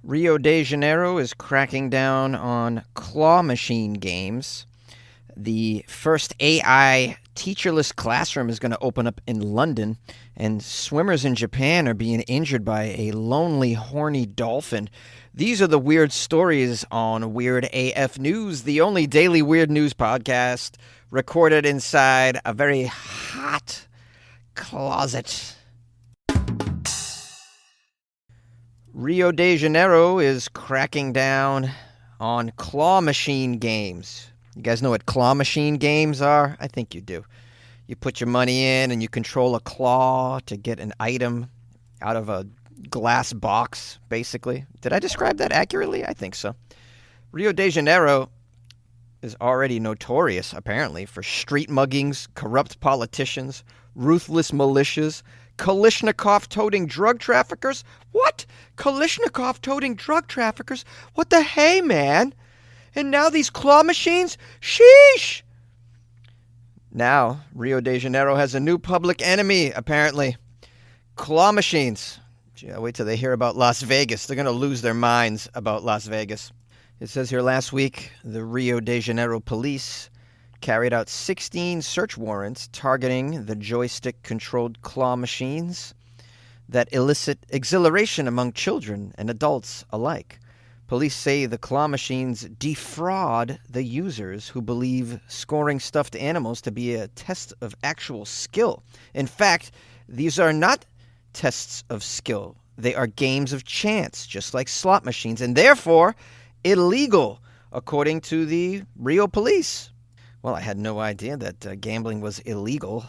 Rio de Janeiro is cracking down on claw machine games. The first AI teacherless classroom is going to open up in London, and swimmers in Japan are being injured by a lonely, horny dolphin. These are the weird stories on Weird AF News, the only daily weird news podcast recorded inside a very hot closet. Rio de Janeiro is cracking down on claw machine games. You guys know what claw machine games are? I think you do. You put your money in and you control a claw to get an item out of a glass box, basically. Did I describe that accurately? I think so. Rio de Janeiro is already notorious, apparently, for street muggings, corrupt politicians, ruthless militias, Kalashnikov-toting drug traffickers. What? Kalashnikov-toting drug traffickers? What the hey, man? And now these claw machines? Sheesh! Now, Rio de Janeiro has a new public enemy, apparently. Claw machines. Gee, I'll wait till they hear about Las Vegas. They're going to lose their minds about Las Vegas. It says here last week, the Rio de Janeiro police carried out 16 search warrants targeting the joystick-controlled claw machines that elicit exhilaration among children and adults alike. Police say the claw machines defraud the users who believe scoring stuffed animals to be a test of actual skill. In fact, these are not tests of skill. They are games of chance, just like slot machines, and therefore illegal, according to the Rio police. Well, I had no idea that gambling was illegal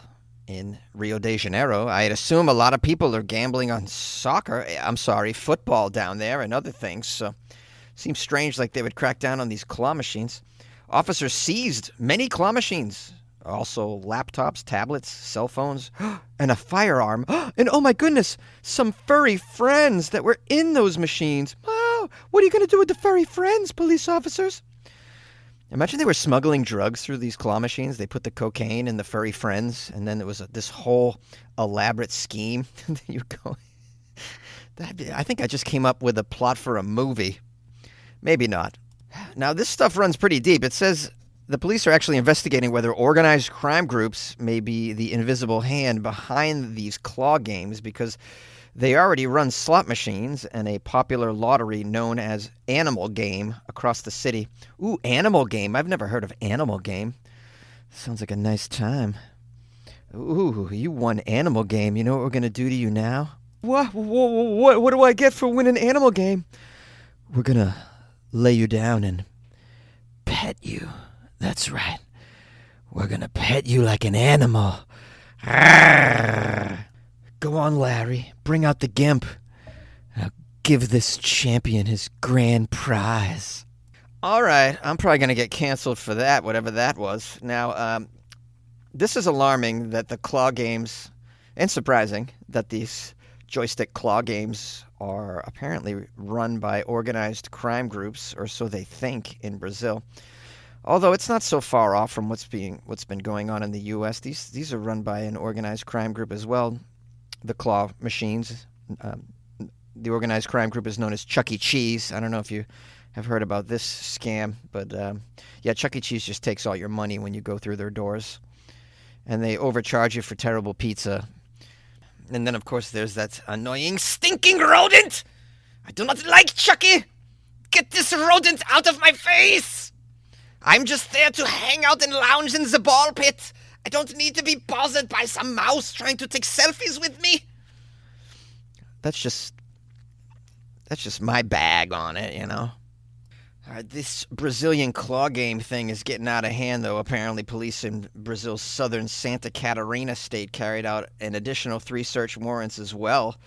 in Rio de Janeiro. I'd assume a lot of people are gambling on football down there and other things. So seems strange like they would crack down on these claw machines. Officers seized many claw machines, also laptops, tablets, cell phones, and a firearm. And oh my goodness, some furry friends that were in those machines. Oh, what are you going to do with the furry friends, police officers? Imagine they were smuggling drugs through these claw machines. They put the cocaine in the furry friends, and then there was this whole elaborate scheme. You go. I think I just came up with a plot for a movie. Maybe not. Now, this stuff runs pretty deep. It says the police are actually investigating whether organized crime groups may be the invisible hand behind these claw games because they already run slot machines and a popular lottery known as Animal Game across the city. Ooh, Animal Game. I've never heard of Animal Game. Sounds like a nice time. Ooh, you won Animal Game. You know what we're going to do to you now? What do I get for winning Animal Game? We're going to lay you down and pet you. That's right. We're going to pet you like an animal. Arrgh. Go on, Larry. Bring out the gimp. I'll give this champion his grand prize. All right. I'm probably going to get canceled for that, whatever that was. Now, this is alarming that the claw games, and surprising that these joystick claw games are apparently run by organized crime groups, or so they think, in Brazil. Although it's not so far off from what's been going on in the U.S. These are run by an organized crime group as well. The claw machines. The organized crime group is known as Chuck E. Cheese. I don't know if you have heard about this scam, but yeah, Chuck E. Cheese just takes all your money when you go through their doors. And they overcharge you for terrible pizza. And then, of course, there's that annoying, stinking rodent! I do not like Chucky! Get this rodent out of my face! I'm just there to hang out and lounge in the ball pit. I don't need to be bothered by some mouse trying to take selfies with me. That's just my bag on it, you know. This Brazilian claw game thing is getting out of hand, though. Apparently, police in Brazil's southern Santa Catarina state carried out an additional 3 search warrants as well.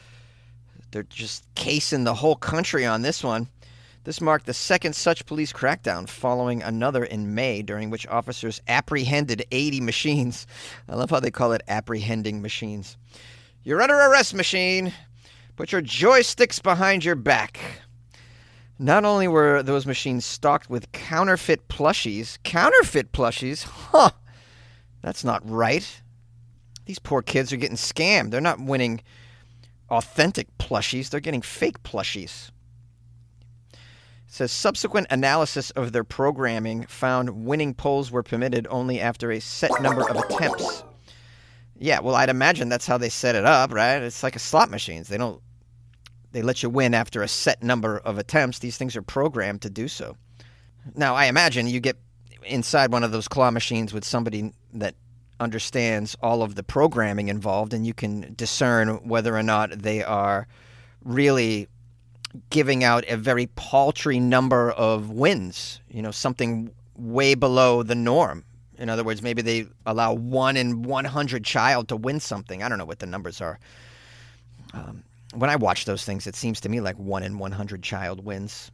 They're just casing the whole country on this one. This marked the second such police crackdown, following another in May, during which officers apprehended 80 machines. I love how they call it apprehending machines. You're under arrest, machine. Put your joysticks behind your back. Not only were those machines stocked with counterfeit plushies. Counterfeit plushies? Huh. That's not right. These poor kids are getting scammed. They're not winning authentic plushies. They're getting fake plushies. says subsequent analysis of their programming found winning polls were permitted only after a set number of attempts. Yeah, well, I'd imagine that's how they set it up, right? It's like a slot machines. They let you win after a set number of attempts. These things are programmed to do so. Now, I imagine you get inside one of those claw machines with somebody that understands all of the programming involved, and you can discern whether or not they are really giving out a very paltry number of wins, something way below the norm. In other words, maybe they allow 1 in 100 child to win something. I don't know what the numbers are. When I watch those things, it seems to me like 1 in 100 child wins.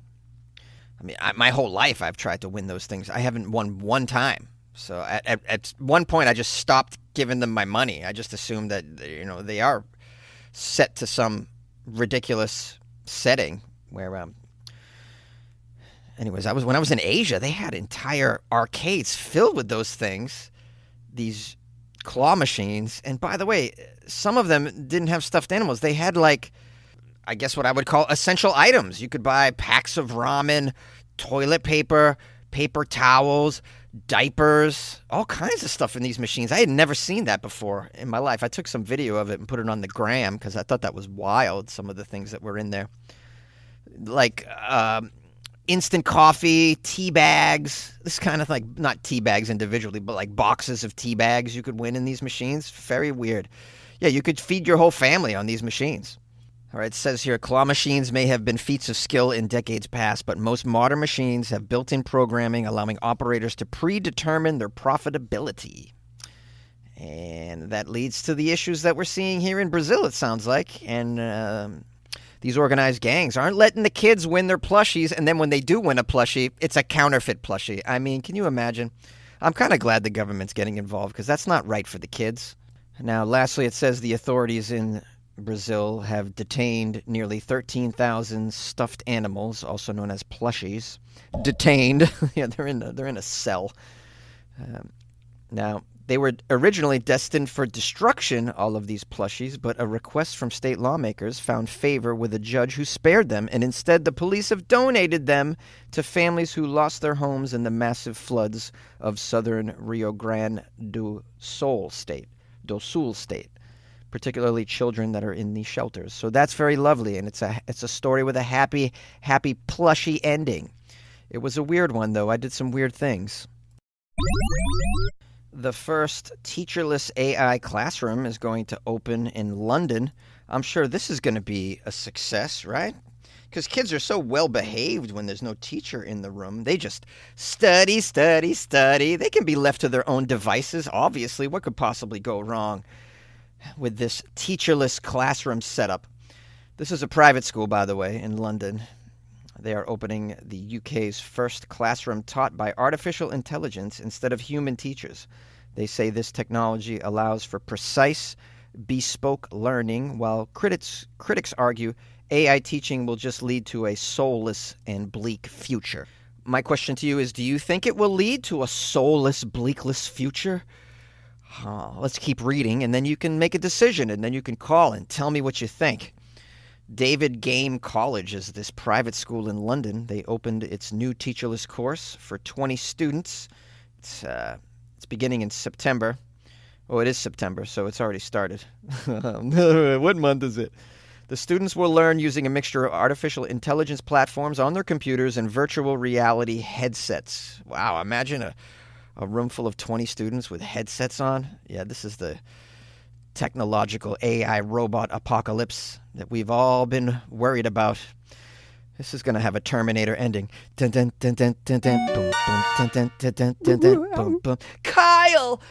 I mean, my whole life I've tried to win those things. I haven't won one time. So at one point, I just stopped giving them my money. I just assumed that, they are set to some ridiculous setting where, anyways, when I was in Asia, they had entire arcades filled with those things, these claw machines. And by the way, some of them didn't have stuffed animals. They had, like, I guess what I would call essential items. You could buy packs of ramen, toilet paper, paper towels, diapers, all kinds of stuff in these machines. I had never seen that before in my life. I took some video of it and put it on the gram because I thought that was wild, some of the things that were in there. Like instant coffee, tea bags, this kind of, like, not tea bags individually, but like boxes of tea bags you could win in these machines. Very weird. Yeah, you could feed your whole family on these machines. All right, it says here, claw machines may have been feats of skill in decades past, but most modern machines have built-in programming allowing operators to predetermine their profitability. And that leads to the issues that we're seeing here in Brazil, it sounds like. And these organized gangs aren't letting the kids win their plushies, and then when they do win a plushie, it's a counterfeit plushie. I mean, can you imagine? I'm kind of glad the government's getting involved because that's not right for the kids. Now, lastly, it says the authorities in Brazil have detained nearly 13,000 stuffed animals, also known as plushies. Detained. Yeah, they're in a cell. Now, they were originally destined for destruction, all of these plushies, but a request from state lawmakers found favor with a judge who spared them, and instead the police have donated them to families who lost their homes in the massive floods of southern Rio Grande do Sul state, particularly children that are in these shelters. So that's very lovely, and it's a story with a happy plushy ending. It was a weird one, though. I did some weird things. The first teacherless AI classroom is going to open in London. I'm sure this is going to be a success, right? Because kids are so well behaved when there's no teacher in the room. They just study. They can be left to their own devices, obviously. What could possibly go wrong with this teacherless classroom setup? This is a private school, by the way, in London. They are opening the UK's first classroom taught by artificial intelligence instead of human teachers. They say this technology allows for precise, bespoke learning, while critics argue AI teaching will just lead to a soulless and bleak future. My question to you is, do you think it will lead to a soulless, bleakless future? Let's keep reading, and then you can make a decision, and then you can call and tell me what you think. David Game College is this private school in London. They opened its new teacherless course for 20 students. It's beginning in September. Oh, it is September, so it's already started. What month is it? The students will learn using a mixture of artificial intelligence platforms on their computers and virtual reality headsets. Wow, imagine a room full of 20 students with headsets on. Yeah, this is the technological AI robot apocalypse that we've all been worried about. This is going to have a Terminator ending. Dun, dun, dun, dun, dun, dun, boom, boom, dun, dun, dun, dun, dun, dun, boom, boom. Kyle!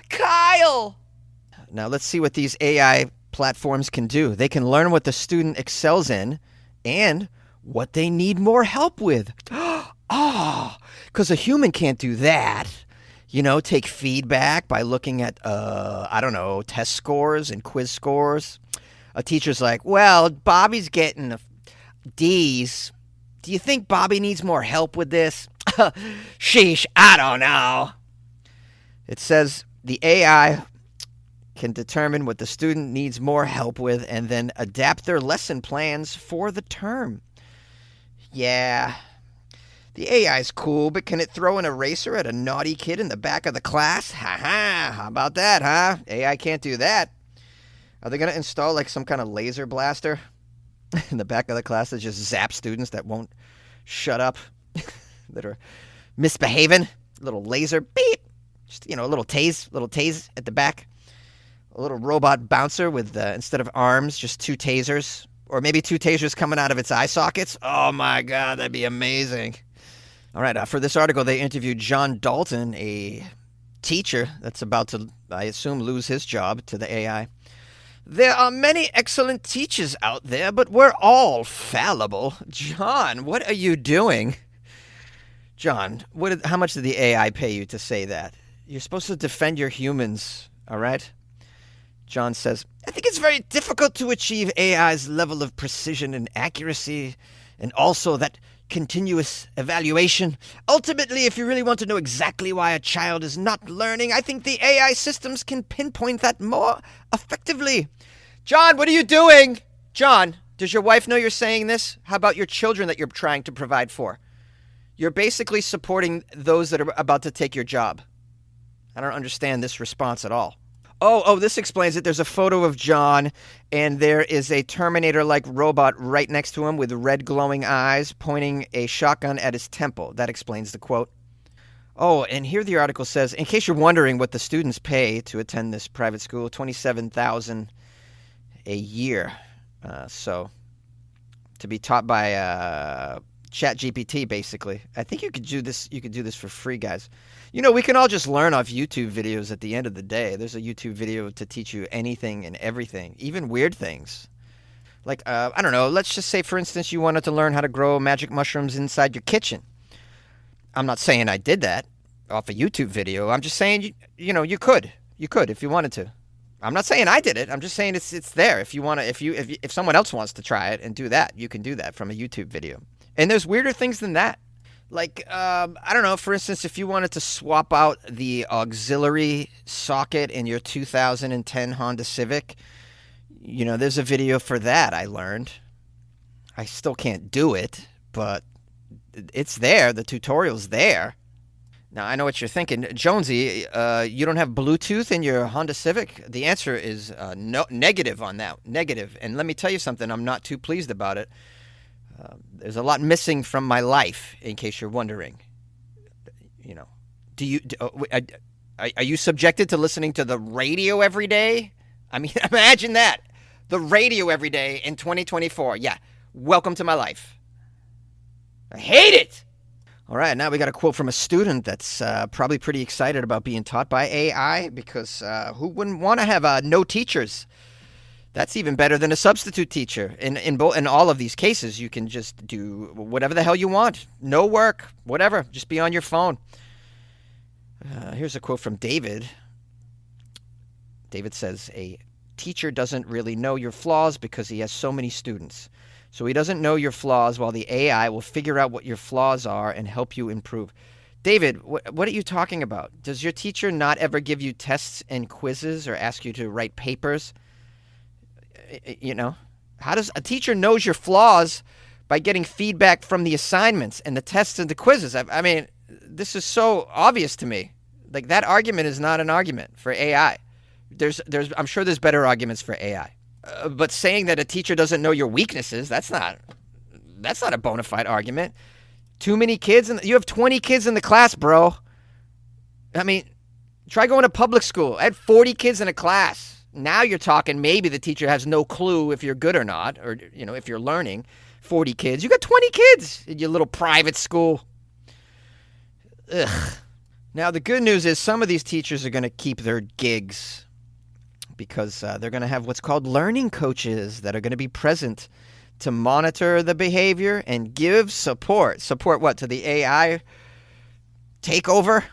Now let's see what these AI platforms can do. They can learn what the student excels in and what they need more help with. Because a human can't do that. Take feedback by looking at, test scores and quiz scores. A teacher's like, well, Bobby's getting D's. Do you think Bobby needs more help with this? Sheesh, I don't know. It says the AI can determine what the student needs more help with and then adapt their lesson plans for the term. Yeah. The AI is cool, but can it throw an eraser at a naughty kid in the back of the class? Ha ha! How about that, huh? AI can't do that. Are they going to install like some kind of laser blaster in the back of the class that just zaps students that won't shut up, that are misbehaving? Little laser beep, just a little tase at the back. A little robot bouncer with instead of arms, just two tasers, or maybe two tasers coming out of its eye sockets. Oh my God, that'd be amazing. All right, for this article, they interviewed John Dalton, a teacher that's about to, I assume, lose his job to the AI. There are many excellent teachers out there, but we're all fallible. John, what are you doing? John, how much did the AI pay you to say that? You're supposed to defend your humans, all right? John says, I think it's very difficult to achieve AI's level of precision and accuracy, and also that continuous evaluation. Ultimately, if you really want to know exactly why a child is not learning, I think the AI systems can pinpoint that more effectively. John, what are you doing? John, does your wife know you're saying this? How about your children that you're trying to provide for? You're basically supporting those that are about to take your job. I don't understand this response at all. Oh, this explains it. There's a photo of John, and there is a Terminator-like robot right next to him with red glowing eyes pointing a shotgun at his temple. That explains the quote. Oh, and here the article says, in case you're wondering what the students pay to attend this private school, $27,000 a year. So to be taught by ChatGPT, basically. I think you could do this. You could do this for free, guys. We can all just learn off YouTube videos at the end of the day. There's a YouTube video to teach you anything and everything, even weird things. Like, I don't know, let's just say, for instance, you wanted to learn how to grow magic mushrooms inside your kitchen. I'm not saying I did that off a YouTube video. I'm just saying, you could. You could if you wanted to. I'm not saying I did it. I'm just saying it's there. If you want to, if someone else wants to try it and do that, you can do that from a YouTube video. And there's weirder things than that. Like, I don't know, for instance, if you wanted to swap out the auxiliary socket in your 2010 Honda Civic, there's a video for that, I learned. I still can't do it, but it's there. The tutorial's there. Now, I know what you're thinking. Jonesy, you don't have Bluetooth in your Honda Civic? The answer is no, negative on that. Negative. And let me tell you something, I'm not too pleased about it. There's a lot missing from my life, in case you're wondering. Are you subjected to listening to the radio every day? I mean, imagine that. The radio every day in 2024. Yeah, welcome to my life. I hate it. All right, now we got a quote from a student that's probably pretty excited about being taught by AI, because who wouldn't want to have no teachers? That's even better than a substitute teacher. In all of these cases, you can just do whatever the hell you want. No work, whatever. Just be on your phone. Here's a quote from David. David says, a teacher doesn't really know your flaws because he has so many students. So he doesn't know your flaws, while the AI will figure out what your flaws are and help you improve. David, what are you talking about? Does your teacher not ever give you tests and quizzes or ask you to write papers? How does a teacher knows your flaws? By getting feedback from the assignments and the tests and the quizzes. I mean, this is so obvious to me. Like, that argument is not an argument for AI. I'm sure there's better arguments for AI. But saying that a teacher doesn't know your weaknesses, that's not a bona fide argument. Too many kids, you have 20 kids in the class, bro. I mean, try going to public school. I had 40 kids in a class. Now you're talking maybe the teacher has no clue if you're good or not, or, if you're learning. 40 kids. You got 20 kids in your little private school. Ugh. Now, the good news is some of these teachers are going to keep their gigs, because they're going to have what's called learning coaches that are going to be present to monitor the behavior and give support. Support what? To the AI takeover?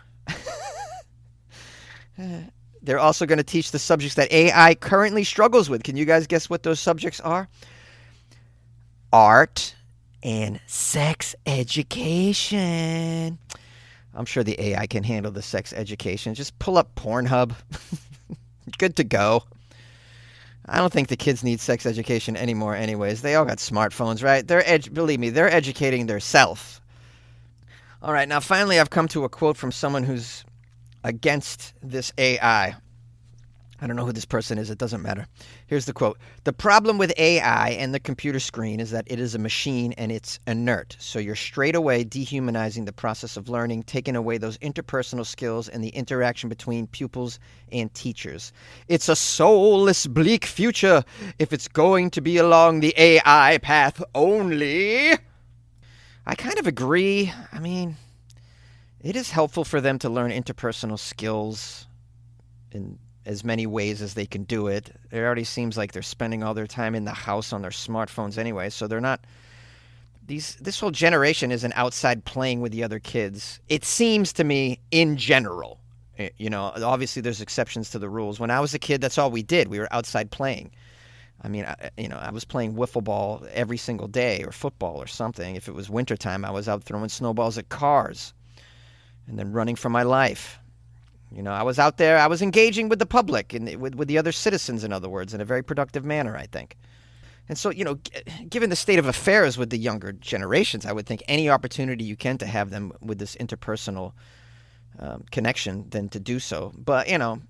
They're also going to teach the subjects that AI currently struggles with. Can you guys guess what those subjects are? Art and sex education. I'm sure the AI can handle the sex education. Just pull up Pornhub. Good to go. I don't think the kids need sex education anymore anyways. They all got smartphones, right? Believe me, they're educating themselves. All right, now finally I've come to a quote from someone who's against this AI. I don't know who this person is. It doesn't matter. Here's the quote. The problem with AI and the computer screen is that it is a machine and it's inert. So you're straight away dehumanizing the process of learning, taking away those interpersonal skills and the interaction between pupils and teachers. It's a soulless, bleak future if it's going to be along the AI path only. I kind of agree. I mean, it is helpful for them to learn interpersonal skills in as many ways as they can do it. It already seems like they're spending all their time in the house on their smartphones anyway, so they're not this whole generation isn't outside playing with the other kids. It seems to me in general. You know, obviously there's exceptions to the rules. When I was a kid, that's all we did. We were outside playing. I mean, I was playing wiffle ball every single day or football or something. If it was wintertime, I was out throwing snowballs at cars and then running for my life. You know, I was out there, I was engaging with the public and with the other citizens, in other words, in a very productive manner, I think. And so, you know, given the state of affairs with the younger generations, I would think any opportunity you can to have them with this interpersonal connection, then to do so. But, you know,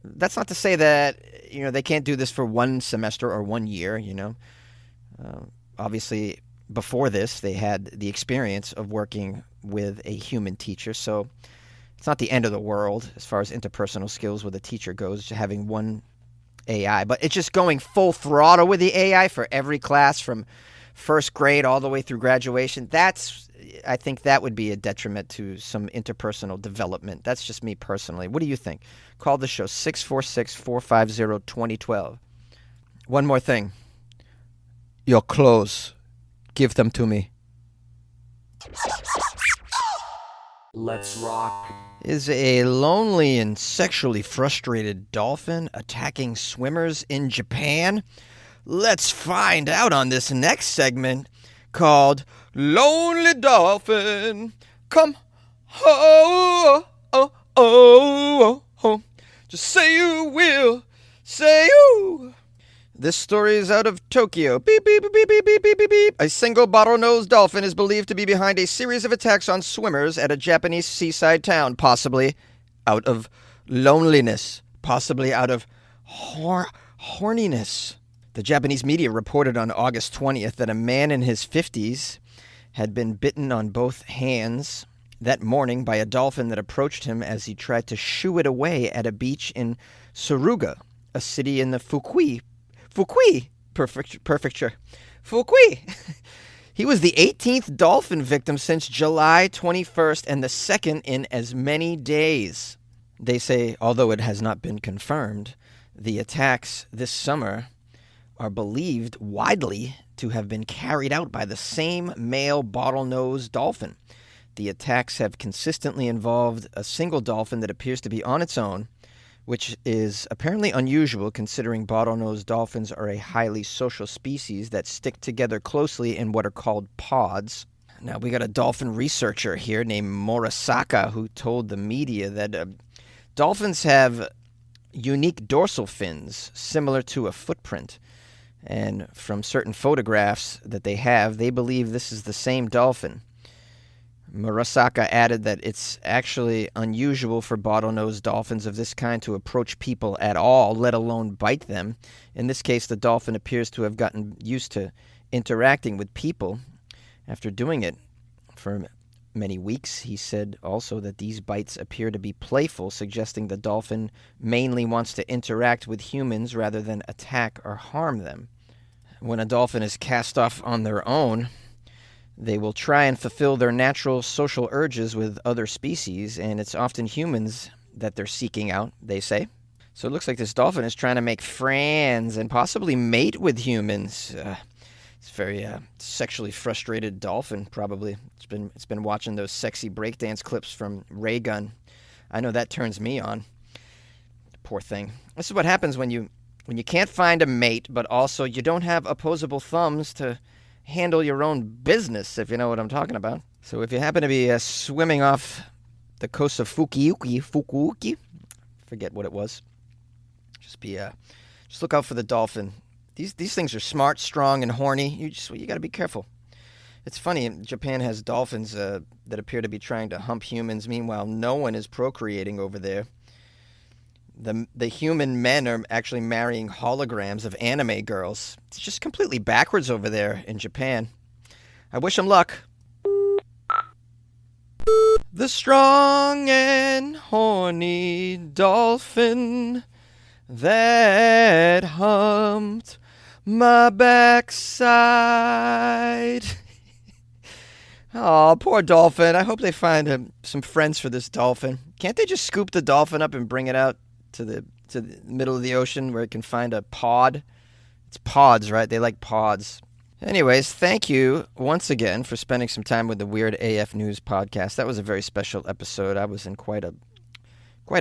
that's not to say that, you know, they can't do this for one semester or 1 year, you know. Obviously, before this, they had the experience of working with a human teacher, so it's not the end of the world as far as interpersonal skills with a teacher goes, having one AI. But it's just going full throttle with the AI for every class from first grade all the way through graduation. I think that would be a detriment to some interpersonal development. That's just me personally. What do you think? Call the show 646-450-2012. One more thing. Your clothes. Give them to me. Let's rock. Is a lonely and sexually frustrated dolphin attacking swimmers in Japan? Let's find out on this next segment called Lonely Dolphin. Come oh, oh, oh, oh. Just say you will, say you. This story is out of Tokyo. Beep, beep, beep, beep, beep, beep, beep, beep. A single bottlenose dolphin is believed to be behind a series of attacks on swimmers at a Japanese seaside town, possibly out of loneliness, possibly out of horniness. The Japanese media reported on August 20th that a man in his 50s had been bitten on both hands that morning by a dolphin that approached him as he tried to shoo it away at a beach in Suruga, a city in the Fukui prefecture. Fukui. He was the 18th dolphin victim since July 21st and the second in as many days. They say, although it has not been confirmed, the attacks this summer are believed widely to have been carried out by the same male bottlenose dolphin. The attacks have consistently involved a single dolphin that appears to be on its own, which is apparently unusual considering bottlenose dolphins are a highly social species that stick together closely in what are called pods. Now, we got a dolphin researcher here named Morisaka who told the media that dolphins have unique dorsal fins similar to a footprint. And from certain photographs that they have, they believe this is the same dolphin. Murasaka added that it's actually unusual for bottlenose dolphins of this kind to approach people at all, let alone bite them. In this case, the dolphin appears to have gotten used to interacting with people after doing it for many weeks. He said also that these bites appear to be playful, suggesting the dolphin mainly wants to interact with humans rather than attack or harm them. When a dolphin is cast off on their own, they will try and fulfill their natural social urges with other species, and it's often humans that they're seeking out, they say. So it looks like this dolphin is trying to make friends and possibly mate with humans. It's a very sexually frustrated dolphin, probably. It's been watching those sexy breakdance clips from Ray Gun. I know that turns me on. Poor thing. This is what happens when you can't find a mate, but also you don't have opposable thumbs to handle your own business, if you know what I'm talking about. So if you happen to be swimming off the coast of Fukuoka, forget what it was, just look out for the dolphin. These things are smart, strong, and horny. You got to be careful. It's funny, Japan has dolphins that appear to be trying to hump humans. Meanwhile, no one is procreating over there. The human men are actually marrying holograms of anime girls. It's just completely backwards over there in Japan. I wish them luck. The strong and horny dolphin that humped my backside. Oh, poor dolphin. I hope they find some friends for this dolphin. Can't they just scoop the dolphin up and bring it out to the middle of the ocean where it can find a pod? It's pods, right? They like pods. Anyways, thank you once again for spending some time with the Weird AF News podcast. That was a very special episode. I was in quite a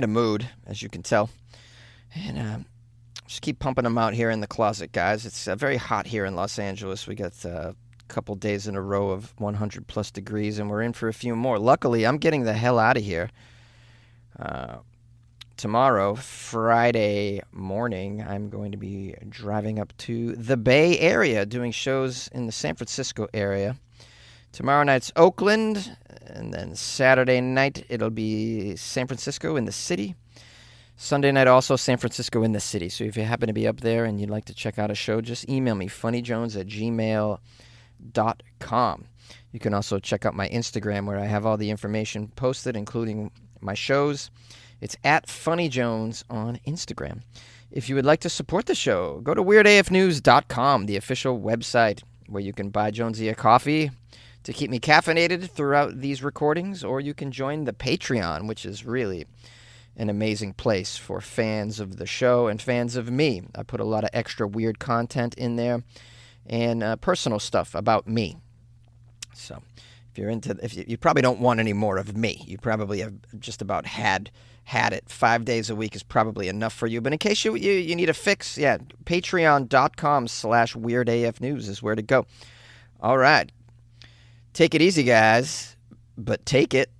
mood, as you can tell. And just keep pumping them out here in the closet, guys. It's very hot here in Los Angeles. We got a couple days in a row of 100 plus degrees, and we're in for a few more. Luckily, I'm getting the hell out of here. Tomorrow, Friday morning, I'm going to be driving up to the Bay Area, doing shows in the San Francisco area. Tomorrow night's Oakland, and then Saturday night it'll be San Francisco in the city. Sunday night also San Francisco in the city. So if you happen to be up there and you'd like to check out a show, just email me, funnyjones@gmail.com. You can also check out my Instagram where I have all the information posted, including my shows. It's at FunnyJones on Instagram. If you would like to support the show, go to weirdafnews.com, the official website where you can buy Jonesy a coffee to keep me caffeinated throughout these recordings, or you can join the Patreon, which is really an amazing place for fans of the show and fans of me. I put a lot of extra weird content in there and personal stuff about me. So if you probably don't want any more of me. You probably have just about had it. 5 days a week is probably enough for you. But in case you need a fix, yeah, patreon.com/weirdafnews is where to go. All right. Take it easy, guys, but take it